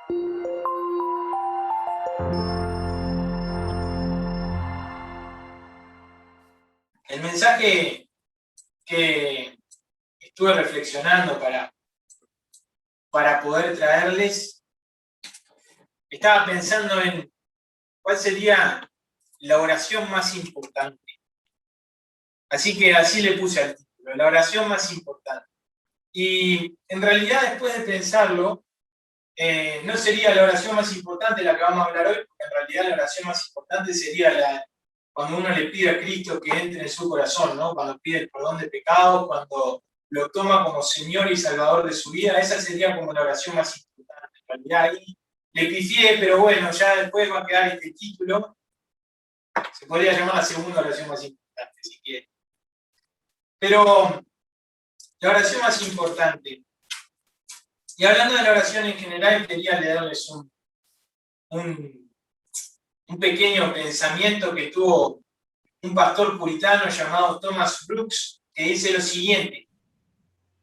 El mensaje que estuve reflexionando para poder traerles, estaba pensando en cuál sería la oración más importante. Así que así le puse al título, la oración más importante. Y en realidad, después de pensarlo, no sería la oración más importante la que vamos a hablar hoy, porque en realidad la oración más importante sería cuando uno le pide a Cristo que entre en su corazón, ¿no? Cuando pide el perdón de pecados, cuando lo toma como Señor y Salvador de su vida, esa sería como la oración más importante. En realidad ahí le pifié, pero bueno, ya después va a quedar este título. Se podría llamar la segunda oración más importante, si quiere. Pero la oración más importante. Y hablando de la oración en general, quería leerles un pequeño pensamiento que tuvo un pastor puritano llamado Thomas Brooks, que dice lo siguiente: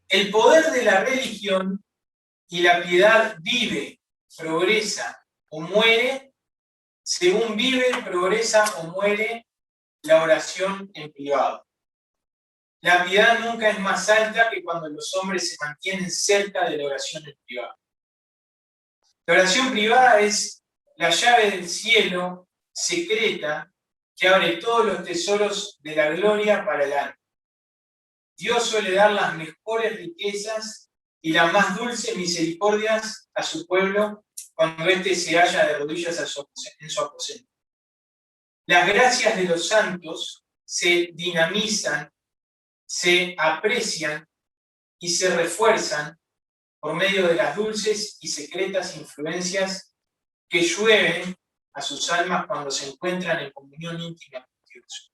el poder de la religión y la piedad vive, progresa o muere según vive, progresa o muere la oración en privado. La piedad nunca es más alta que cuando los hombres se mantienen cerca de la oración en privado. La oración privada es la llave del cielo secreta que abre todos los tesoros de la gloria para el alma. Dios suele dar las mejores riquezas y las más dulces misericordias a su pueblo cuando éste se halla de rodillas en su aposento. Las gracias de los santos se dinamizan, se aprecian y se refuerzan por medio de las dulces y secretas influencias que llueven a sus almas cuando se encuentran en comunión íntima con Dios.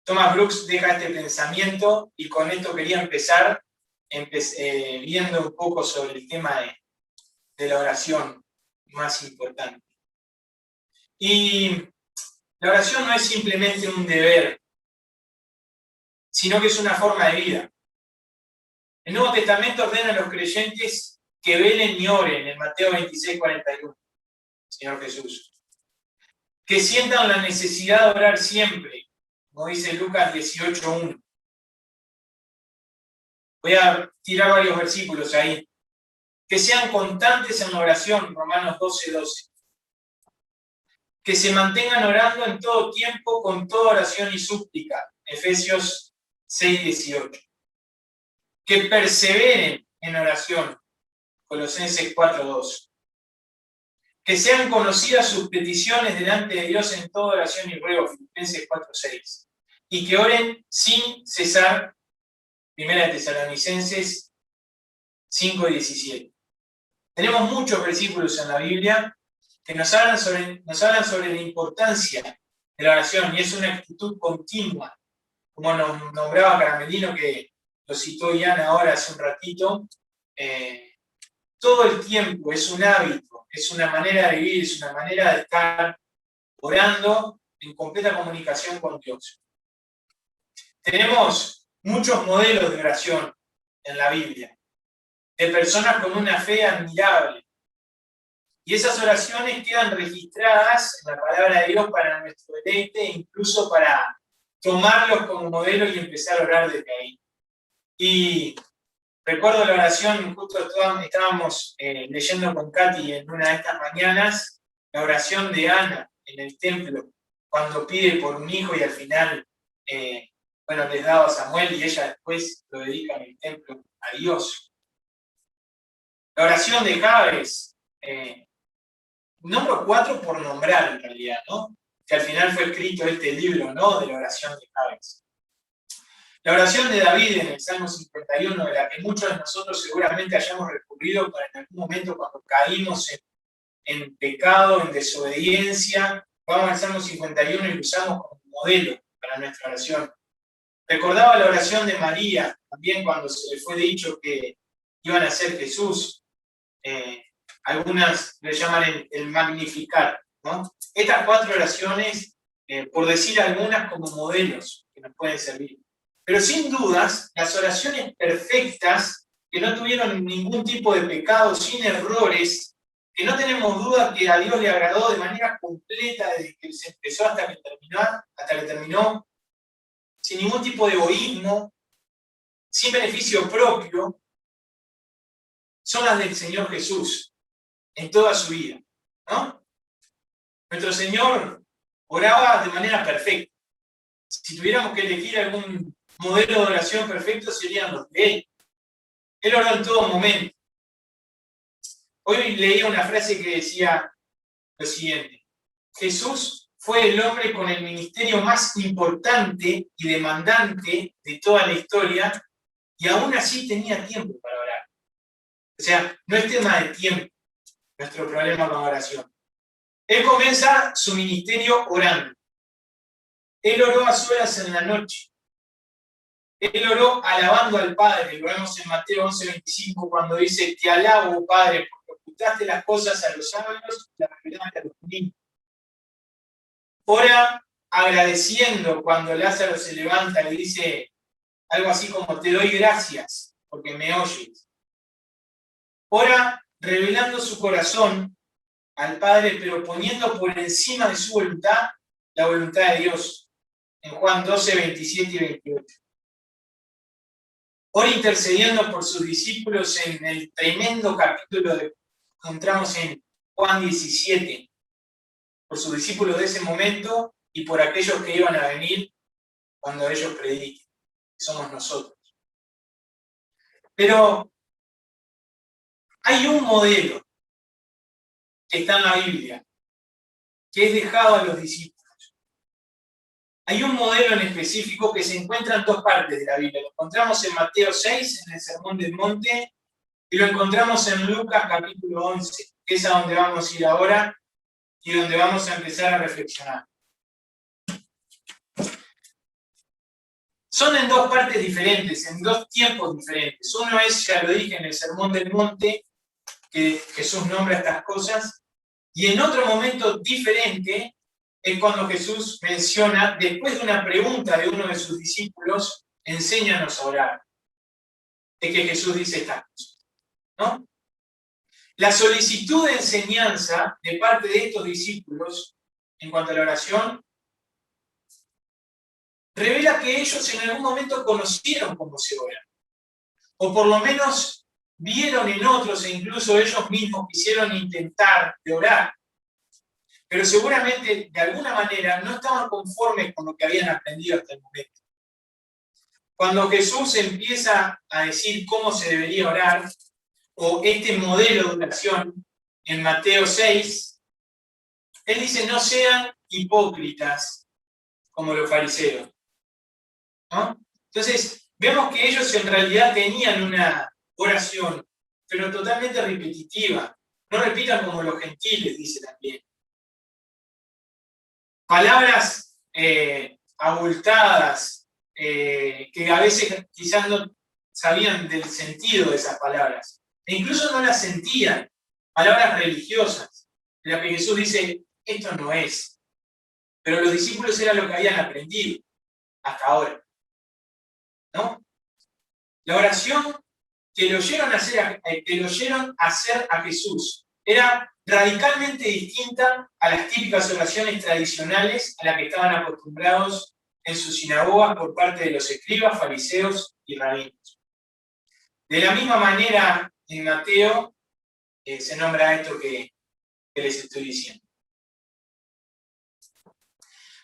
Thomas Brooks deja este pensamiento y con esto quería empezar viendo un poco sobre el tema de la oración más importante. Y la oración no es simplemente un deber, sino que es una forma de vida. El Nuevo Testamento ordena a los creyentes que velen y oren en Mateo 26:41, Señor Jesús. Que sientan la necesidad de orar siempre, como dice Lucas 18:1. Voy a tirar varios versículos ahí. Que sean constantes en la oración, Romanos 12:12. Que se mantengan orando en todo tiempo con toda oración y súplica, Efesios 6:18. Que perseveren en oración, Colosenses 4:2. Que sean conocidas sus peticiones delante de Dios en toda oración y ruego, Filipenses 4:6. Y que oren sin cesar, Primera de Tesalonicenses 5:17. Tenemos muchos versículos en la Biblia que nos hablan sobre la importancia de la oración, y es una actitud continua, como nos nombraba Caramelino, que lo citó Ian ahora hace un ratito. Todo el tiempo es un hábito, es una manera de vivir, es una manera de estar orando en completa comunicación con Dios. Tenemos muchos modelos de oración en la Biblia, de personas con una fe admirable. Y esas oraciones quedan registradas en la palabra de Dios para nuestro deleite, e incluso para tomarlos como modelo y empezar a orar desde ahí. Y recuerdo la oración, justo estábamos leyendo con Katy en una de estas mañanas, la oración de Ana en el templo, cuando pide por un hijo y al final, les daba a Samuel y ella después lo dedica en el templo a Dios. La oración de Jabes, nombro 4 por nombrar en realidad, ¿no? Que al final fue escrito este libro, ¿no? De la oración de Jabes. La oración de David en el Salmo 51, de la que muchos de nosotros seguramente hayamos recurrido para en algún momento cuando caímos en pecado, en desobediencia, vamos al Salmo 51 y lo usamos como modelo para nuestra oración. Recordaba la oración de María, también cuando se le fue dicho que iban a ser Jesús. Algunas le llaman el Magnificat, ¿no? Estas 4 oraciones, por decir algunas, como modelos que nos pueden servir. Pero sin dudas, las oraciones perfectas que no tuvieron ningún tipo de pecado, sin errores, que no tenemos duda que a Dios le agradó de manera completa desde que se empezó hasta que terminó, sin ningún tipo de egoísmo, sin beneficio propio, son las del Señor Jesús en toda su vida, ¿no? Nuestro Señor oraba de manera perfecta. Si tuviéramos que elegir algún modelo de oración perfecto, serían los de Él. Él oró en todo momento. Hoy leía una frase que decía lo siguiente: Jesús fue el hombre con el ministerio más importante y demandante de toda la historia, y aún así tenía tiempo para orar. O sea, no es tema de tiempo nuestro problema con la oración. Él comienza su ministerio orando. Él oró a solas en la noche. Él oró alabando al Padre. Lo vemos en Mateo 11:25 cuando dice: te alabo, Padre, porque ocultaste las cosas a los sabios y las revelaste a los niños. Ora agradeciendo cuando Lázaro se levanta y dice algo así como: te doy gracias porque me oyes. Ora revelando su corazón al Padre, pero poniendo por encima de su voluntad la voluntad de Dios, en Juan 12:27 y 28. Ora intercediendo por sus discípulos en el tremendo capítulo que encontramos en Juan 17, por sus discípulos de ese momento y por aquellos que iban a venir cuando ellos prediquen, que somos nosotros. Pero hay un modelo que está en la Biblia, que es dejado a los discípulos. Hay un modelo en específico que se encuentra en dos partes de la Biblia. Lo encontramos en Mateo 6, en el Sermón del Monte, y lo encontramos en Lucas capítulo 11, que es a donde vamos a ir ahora y donde vamos a empezar a reflexionar. Son en dos partes diferentes, en dos tiempos diferentes. Uno es, ya lo dije, en el Sermón del Monte, que Jesús nombra estas cosas, y en otro momento diferente es cuando Jesús menciona, después de una pregunta de uno de sus discípulos, enséñanos a orar. Es que Jesús dice estas cosas, ¿no? La solicitud de enseñanza de parte de estos discípulos en cuanto a la oración revela que ellos en algún momento conocieron cómo se ora, o por lo menos vieron en otros, e incluso ellos mismos quisieron intentar de orar, pero seguramente de alguna manera no estaban conformes con lo que habían aprendido hasta el momento. Cuando Jesús empieza a decir cómo se debería orar, o este modelo de oración, en Mateo 6, él dice: no sean hipócritas como los fariseos, ¿no? Entonces, vemos que ellos en realidad tenían una oración, pero totalmente repetitiva. No repitan como los gentiles, dice también. Palabras abultadas, que a veces quizás no sabían del sentido de esas palabras, e incluso no las sentían. Palabras religiosas, en las que Jesús dice: esto no es. Pero los discípulos era lo que habían aprendido hasta ahora, ¿no? La oración que lo oyeron hacer a Jesús era radicalmente distinta a las típicas oraciones tradicionales a las que estaban acostumbrados en sus sinagogas por parte de los escribas, fariseos y rabinos. De la misma manera, en Mateo se nombra esto que les estoy diciendo.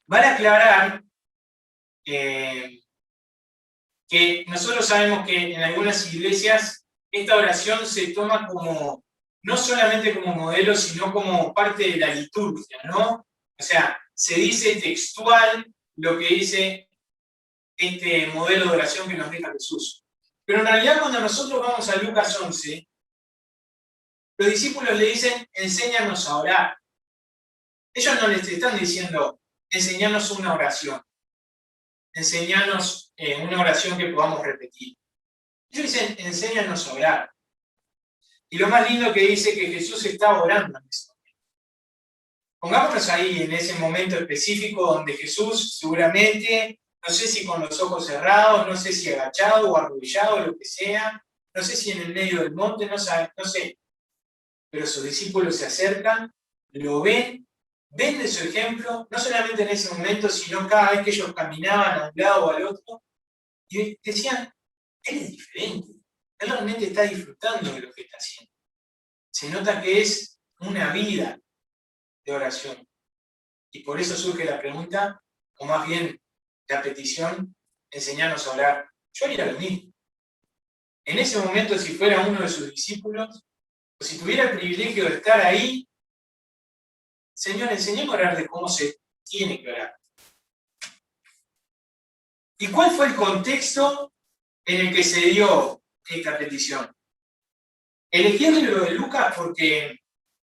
Vale aclarar que nosotros sabemos que en algunas iglesias esta oración se toma como, no solamente como modelo, sino como parte de la liturgia, ¿no? O sea, se dice textual lo que dice este modelo de oración que nos deja Jesús. Pero en realidad, cuando nosotros vamos a Lucas 11, los discípulos le dicen: enséñanos a orar. Ellos no les están diciendo: enséñanos una oración. Enséñanos una oración que podamos repetir. Ellos dicen: enséñanos a orar. Y lo más lindo que dice que Jesús estaba orando en ese momento. Pongámonos ahí en ese momento específico donde Jesús seguramente, no sé si con los ojos cerrados, no sé si agachado o arrodillado, lo que sea, no sé si en el medio del monte, no sé, pero sus discípulos se acercan, lo ven de su ejemplo, no solamente en ese momento, sino cada vez que ellos caminaban a un lado o al otro, y decían, él es diferente, él realmente está disfrutando de lo que está haciendo. Se nota que es una vida de oración. Y por eso surge la pregunta, o más bien la petición, enseñarnos a orar. Yo haría lo mismo. En ese momento, si fuera uno de sus discípulos, o si tuviera el privilegio de estar ahí, Señor, enseñame a orar de cómo se tiene que orar. ¿Y cuál fue el contexto en el que se dio esta petición? Elegí el libro de Lucas porque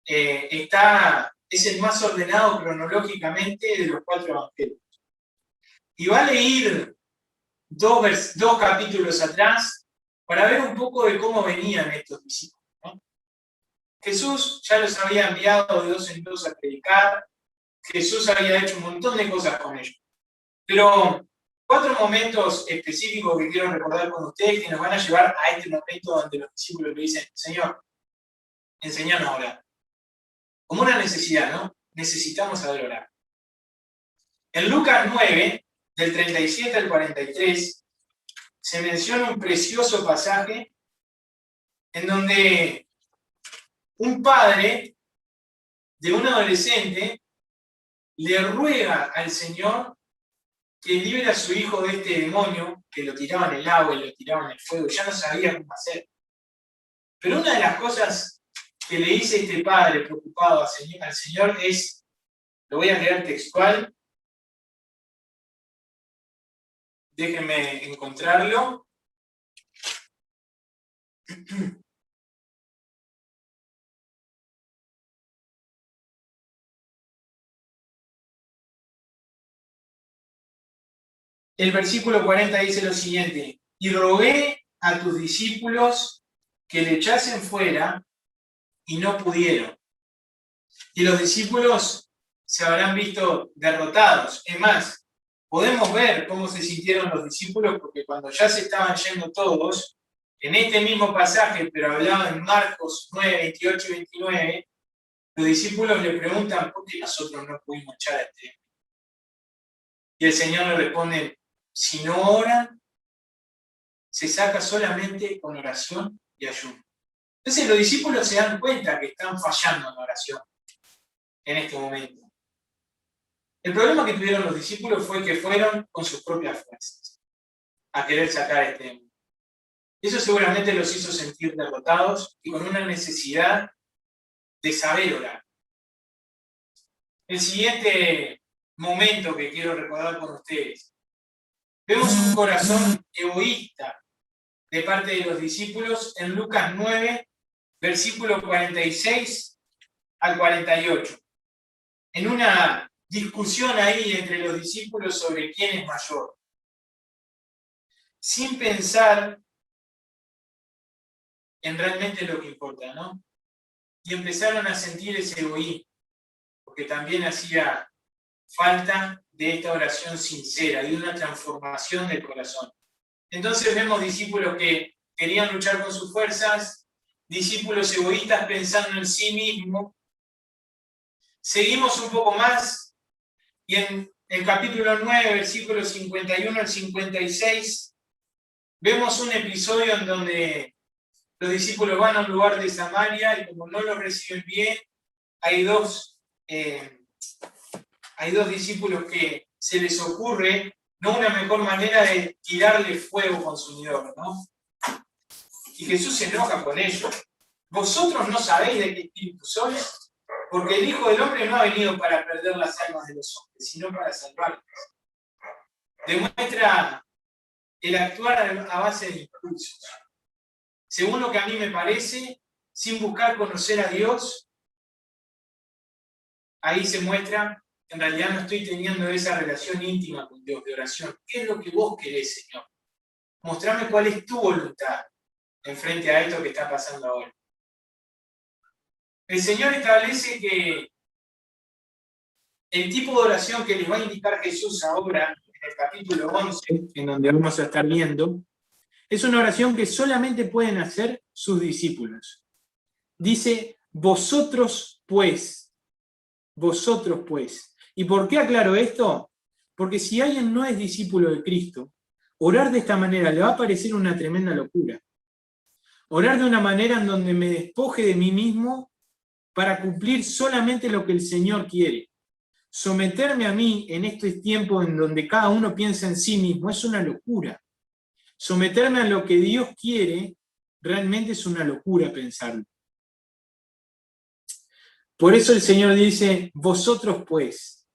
es el más ordenado cronológicamente de los 4 evangelios. Y vale ir dos capítulos atrás para ver un poco de cómo venían estos discípulos, ¿no? Jesús ya los había enviado de 2 en 2 a predicar, Jesús había hecho un montón de cosas con ellos. Pero 4 momentos específicos que quiero recordar con ustedes que nos van a llevar a este momento donde los discípulos le dicen, Señor, enséñanos a orar. Como una necesidad, ¿no? Necesitamos saber orar. En Lucas 9, del 37 al 43, se menciona un precioso pasaje en donde un padre de un adolescente le ruega al Señor que libere a su hijo de este demonio, que lo tiraba en el agua y lo tiraba en el fuego, y ya no sabía cómo hacer. Pero una de las cosas que le dice este padre preocupado al Señor es, lo voy a leer textual, déjenme encontrarlo. El versículo 40 dice lo siguiente, y rogué a tus discípulos que le echasen fuera y no pudieron. Y los discípulos se habrán visto derrotados. Es más, podemos ver cómo se sintieron los discípulos porque cuando ya se estaban yendo todos, en este mismo pasaje, pero hablaba en Marcos 9, 28 y 29, los discípulos le preguntan por qué nosotros no pudimos echar a este. Y el Señor le responde, si no oran, se saca solamente con oración y ayuno. Entonces los discípulos se dan cuenta que están fallando en la oración en este momento. El problema que tuvieron los discípulos fue que fueron con sus propias fuerzas a querer sacar este demonio. Eso seguramente los hizo sentir derrotados y con una necesidad de saber orar. El siguiente momento que quiero recordar con ustedes. Vemos un corazón egoísta de parte de los discípulos en Lucas 9, versículo 46 al 48. En una discusión ahí entre los discípulos sobre quién es mayor. Sin pensar en realmente lo que importa, ¿no? Y empezaron a sentir ese egoísmo, porque también hacía falta de esta oración sincera y de una transformación del corazón. Entonces vemos discípulos que querían luchar con sus fuerzas, discípulos egoístas pensando en sí mismos. Seguimos un poco más y en el capítulo 9, versículos 51 al 56, vemos un episodio en donde los discípulos van a un lugar de Samaria y como no los reciben bien, hay dos discípulos que se les ocurre no una mejor manera de tirarle fuego consumidor, ¿no? Y Jesús se enoja con ellos. ¿Vosotros no sabéis de qué espíritu sois? Porque el Hijo del Hombre no ha venido para perder las almas de los hombres, sino para salvarlas. Demuestra el actuar a base de impulsos. Según lo que a mí me parece, sin buscar conocer a Dios, ahí se muestra, en realidad no estoy teniendo esa relación íntima con Dios de oración. ¿Qué es lo que vos querés, Señor? Mostrame cuál es tu voluntad en frente a esto que está pasando ahora. El Señor establece que el tipo de oración que les va a indicar Jesús ahora, en el capítulo 11, en donde vamos a estar viendo, Es una oración que solamente pueden hacer sus discípulos. Dice, vosotros pues. ¿Y por qué aclaro esto? Porque si alguien no es discípulo de Cristo, orar de esta manera le va a parecer una tremenda locura. Orar de una manera en donde me despoje de mí mismo para cumplir solamente lo que el Señor quiere. Someterme a mí en este tiempo en donde cada uno piensa en sí mismo es una locura. Someterme a lo que Dios quiere realmente es una locura pensarlo. Por eso el Señor dice, vosotros pues.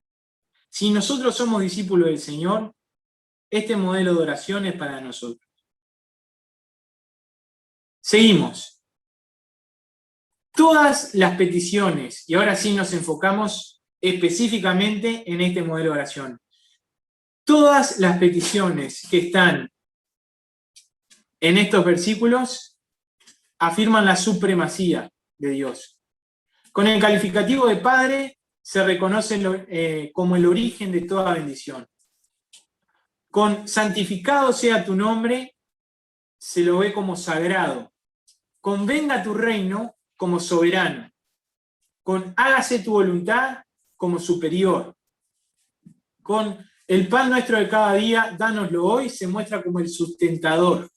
Si nosotros somos discípulos del Señor, este modelo de oración es para nosotros. Seguimos. Todas las peticiones, y ahora sí nos enfocamos específicamente en este modelo de oración. Todas las peticiones que están en estos versículos afirman la supremacía de Dios. Con el calificativo de Padre se reconoce como el origen de toda bendición. Con santificado sea tu nombre, se lo ve como sagrado. Con venga tu reino, como soberano. Con hágase tu voluntad, como superior. Con el pan nuestro de cada día, dánoslo hoy, se muestra como el sustentador.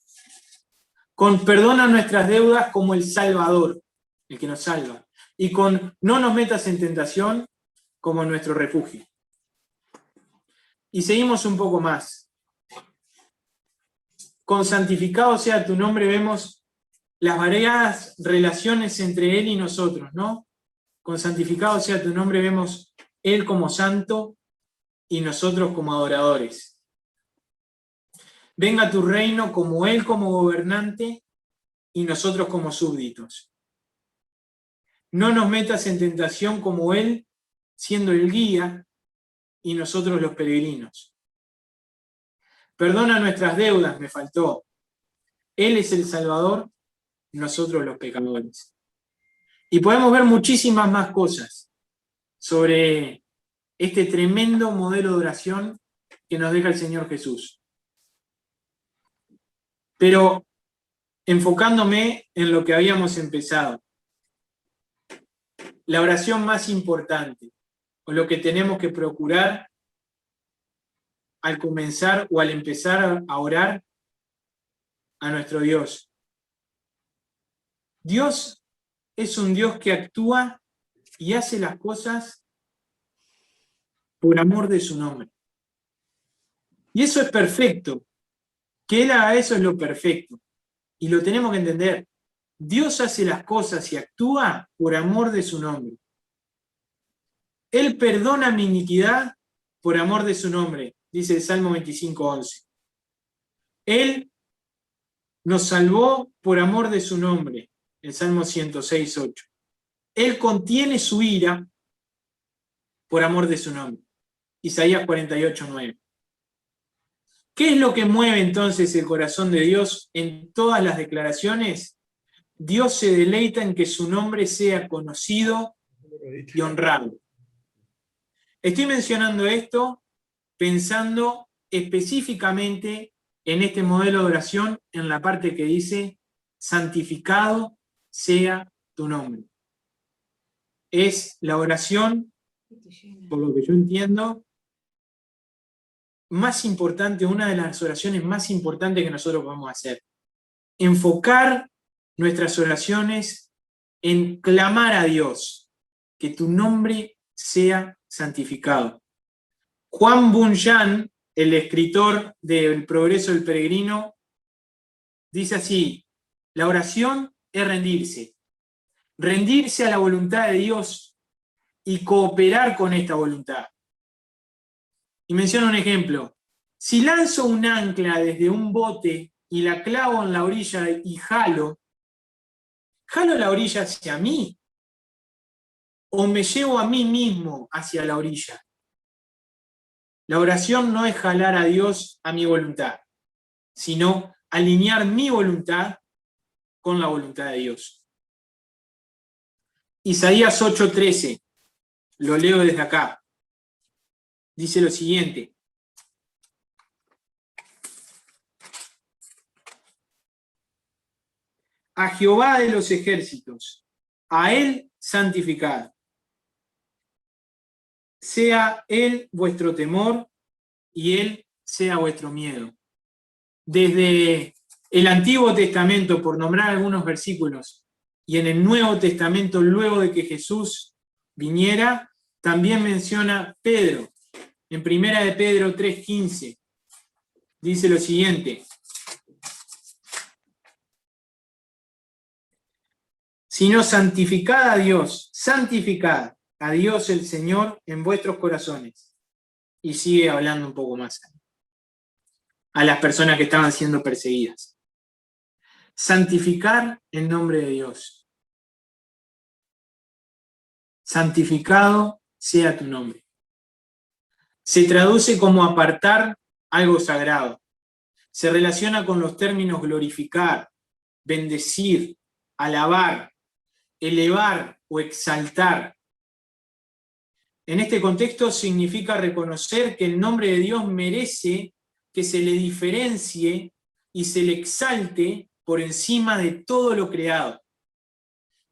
Con perdona nuestras deudas, como el salvador, el que nos salva. Y con no nos metas en tentación, como nuestro refugio. Y seguimos un poco más. Con santificado sea tu nombre, vemos las variadas relaciones entre Él y nosotros, ¿no? Con santificado sea tu nombre, vemos Él como santo y nosotros como adoradores. Venga tu reino como Él como gobernante y nosotros como súbditos. No nos metas en tentación como Él, siendo el guía y nosotros los peregrinos. Perdona nuestras deudas, me faltó. Él es el Salvador, nosotros los pecadores. Y podemos ver muchísimas más cosas sobre este tremendo modelo de oración que nos deja el Señor Jesús. Pero enfocándome en lo que habíamos empezado, la oración más importante, o lo que tenemos que procurar al comenzar o al empezar a orar a nuestro Dios. Dios es un Dios que actúa y hace las cosas por amor de su nombre. Y eso es perfecto. Que Él haga eso es lo perfecto. Y lo tenemos que entender. Dios hace las cosas y actúa por amor de su nombre. Él perdona mi iniquidad por amor de su nombre, dice el Salmo 25:11. Él nos salvó por amor de su nombre, el Salmo 106:8. Él contiene su ira por amor de su nombre, Isaías 48:9. ¿Qué es lo que mueve entonces el corazón de Dios en todas las declaraciones? Dios se deleita en que su nombre sea conocido y honrado. Estoy mencionando esto pensando específicamente en este modelo de oración, en la parte que dice, santificado sea tu nombre. Es la oración, por lo que yo entiendo, más importante, una de las oraciones más importantes que nosotros podemos hacer. Enfocar nuestras oraciones en clamar a Dios, que tu nombre sea santificado. Juan Bunyan, el escritor del Progreso del Peregrino, dice así, la oración es rendirse a la voluntad de Dios y cooperar con esta voluntad. Y menciono un ejemplo. Si lanzo un ancla desde un bote y la clavo en la orilla y jalo la orilla hacia mí o me llevo a mí mismo hacia la orilla. La oración no es jalar a Dios a mi voluntad, sino alinear mi voluntad con la voluntad de Dios. Isaías 8:13, lo leo desde acá. Dice lo siguiente. a Jehová de los ejércitos, a él santificad. Sea él vuestro temor y él sea vuestro miedo. Desde el Antiguo Testamento, por nombrar algunos versículos, y en el Nuevo Testamento, luego de que Jesús viniera, también menciona Pedro. En 1 de Pedro 3:15 dice lo siguiente: sino santificad a Dios el Señor en vuestros corazones. Y sigue hablando un poco más a las personas que estaban siendo perseguidas. Santificar el nombre de Dios. Santificado sea tu nombre. Se traduce como apartar algo sagrado. Se relaciona con los términos glorificar, bendecir, alabar, elevar o exaltar. En este contexto significa reconocer que el nombre de Dios merece que se le diferencie y se le exalte por encima de todo lo creado.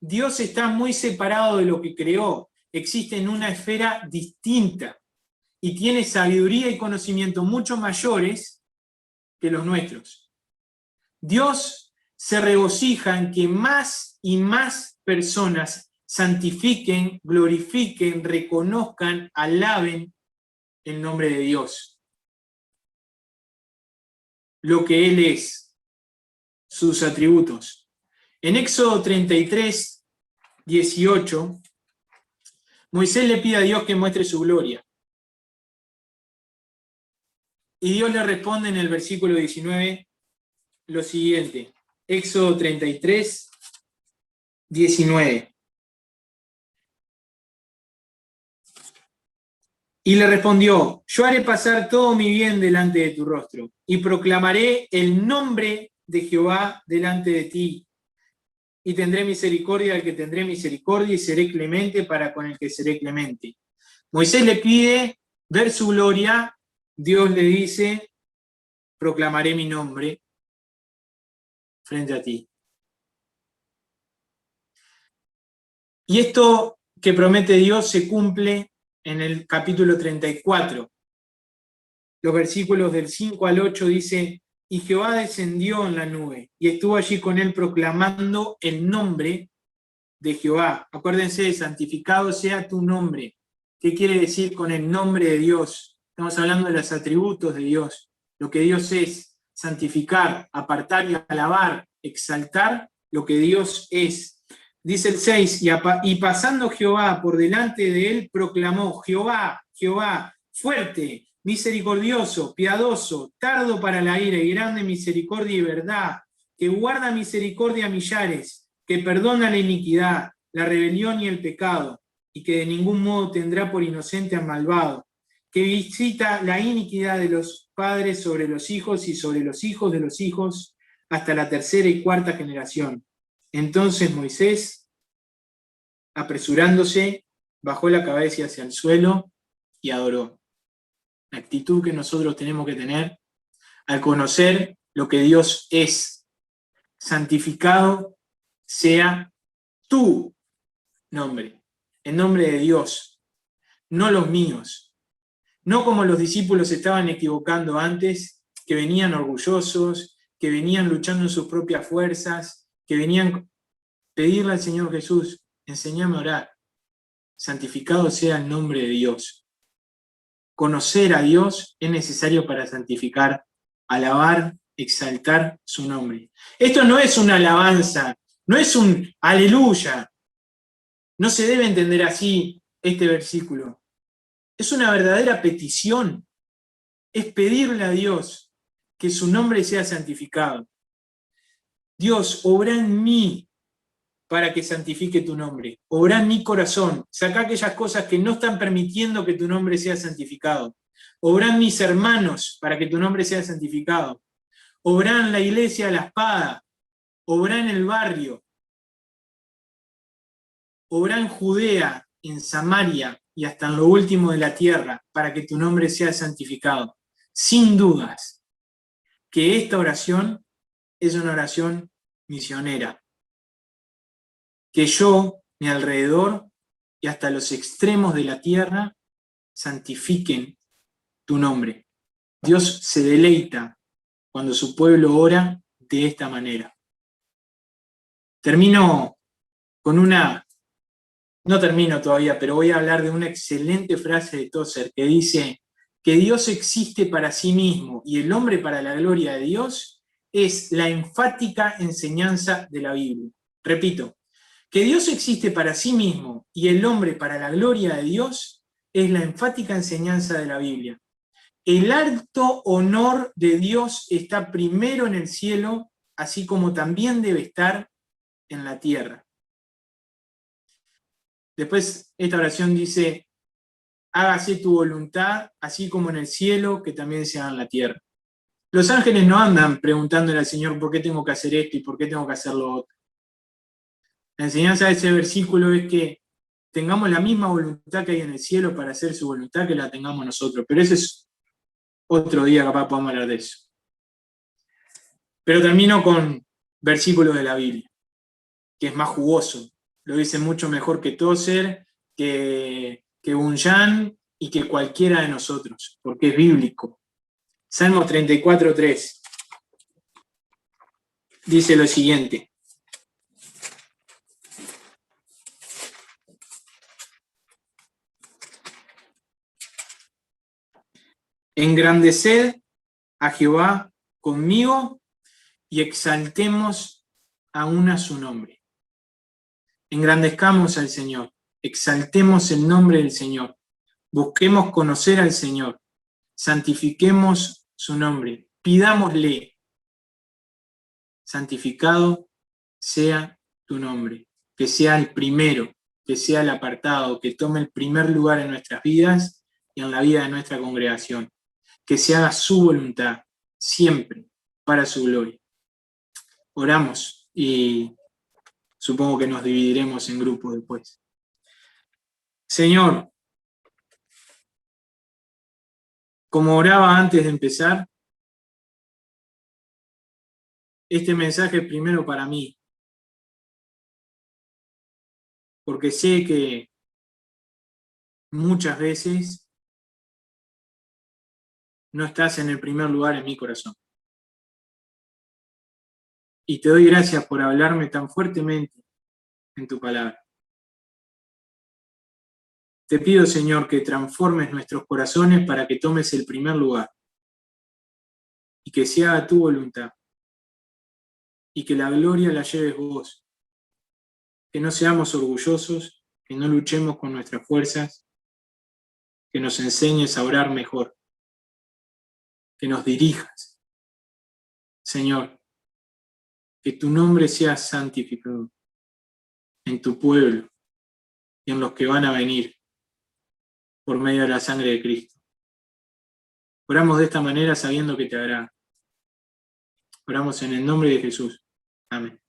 Dios está muy separado de lo que creó, existe en una esfera distinta y tiene sabiduría y conocimiento mucho mayores que los nuestros. Dios se regocija en que más y más personas santifiquen, glorifiquen, reconozcan, alaben el nombre de Dios. Lo que Él es, sus atributos. En Éxodo 33, 18, Moisés le pide a Dios que muestre su gloria. Y Dios le responde en el versículo 19 lo siguiente. Éxodo 33, 19. Y le respondió: yo haré pasar todo mi bien delante de tu rostro, y proclamaré el nombre de Jehová delante de ti. Y tendré misericordia al que tendré misericordia, y seré clemente para con el que seré clemente. Moisés le pide ver su gloria. Dios le dice: proclamaré mi nombre frente a ti. Y esto que promete Dios se cumple en el capítulo 34. Los versículos del 5 al 8 dice: y Jehová descendió en la nube, y estuvo allí con él proclamando el nombre de Jehová. Acuérdense, santificado sea tu nombre. ¿Qué quiere decir con el nombre de Dios? Estamos hablando de los atributos de Dios, lo que Dios es: santificar, apartar y alabar, exaltar lo que Dios es. Dice el 6, y pasando Jehová por delante de él, proclamó: Jehová, Jehová, fuerte, misericordioso, piadoso, tardo para la ira y grande misericordia y verdad, que guarda misericordia a millares, que perdona la iniquidad, la rebelión y el pecado, y que de ningún modo tendrá por inocente al malvado, que visita la iniquidad de los padres sobre los hijos y sobre los hijos de los hijos, hasta la tercera y cuarta generación. Entonces Moisés, apresurándose, bajó la cabeza hacia el suelo y adoró. La actitud que nosotros tenemos que tener al conocer lo que Dios es. Santificado sea tu nombre, el nombre de Dios, no los míos. No como los discípulos estaban equivocando antes, que venían orgullosos, que venían luchando en sus propias fuerzas, que venían a pedirle al Señor Jesús: enséñame a orar. Santificado sea el nombre de Dios. Conocer a Dios es necesario para santificar, alabar, exaltar su nombre. Esto no es una alabanza, no es un aleluya. No se debe entender así este versículo. Es una verdadera petición. Es pedirle a Dios que su nombre sea santificado. Dios, obra en mí para que santifique tu nombre. Obra en mi corazón. Saca aquellas cosas que no están permitiendo que tu nombre sea santificado. Obra en mis hermanos para que tu nombre sea santificado. Obra en la iglesia a la espada. Obra en el barrio. Obra en Judea, en Samaria y hasta en lo último de la tierra para que tu nombre sea santificado. Sin dudas que esta oración es una oración misionera. que yo, mi alrededor y hasta los extremos de la tierra santifiquen tu nombre. Dios se deleita cuando su pueblo ora de esta manera. Termino con no termino todavía, pero voy a hablar de una excelente frase de Tozer que dice que Dios existe para sí mismo y el hombre para la gloria de Dios es la enfática enseñanza de la Biblia. Repito, que Dios existe para sí mismo y el hombre para la gloria de Dios es la enfática enseñanza de la Biblia. El alto honor de Dios está primero en el cielo, así como también debe estar en la tierra. Después esta oración dice, hágase tu voluntad, así como en el cielo, que también sea en la tierra. Los ángeles no andan preguntándole al Señor por qué tengo que hacer esto y por qué tengo que hacer lo otro. La enseñanza de ese versículo es que tengamos la misma voluntad que hay en el cielo para hacer su voluntad que la tengamos nosotros. Pero ese es otro día, capaz podemos hablar de eso. Pero termino con versículos de la Biblia, que es más jugoso. Lo dice mucho mejor que Tozer, que Bunyan y que cualquiera de nosotros, porque es bíblico. Salmo 34:3 dice lo siguiente. Engrandeced a Jehová conmigo y exaltemos aún a su nombre. Engrandezcamos al Señor, exaltemos el nombre del Señor, busquemos conocer al Señor, santifiquemos su nombre, pidámosle, santificado sea tu nombre, que sea el primero, que sea el apartado, que tome el primer lugar en nuestras vidas y en la vida de nuestra congregación, que se haga su voluntad, siempre, para su gloria. Oramos y supongo que nos dividiremos en grupos después. Señor, como oraba antes de empezar, este mensaje es primero para mí, porque sé que muchas veces no estás en el primer lugar en mi corazón. Y te doy gracias por hablarme tan fuertemente en tu palabra. Te pido, Señor, que transformes nuestros corazones para que tomes el primer lugar y que se haga tu voluntad y que la gloria la lleves vos. Que no seamos orgullosos, que no luchemos con nuestras fuerzas, que nos enseñes a orar mejor, que nos dirijas. Señor, que tu nombre sea santificado en tu pueblo y en los que van a venir por medio de la sangre de Cristo. Oramos de esta manera sabiendo que te agrada. Oramos en el nombre de Jesús. Amén.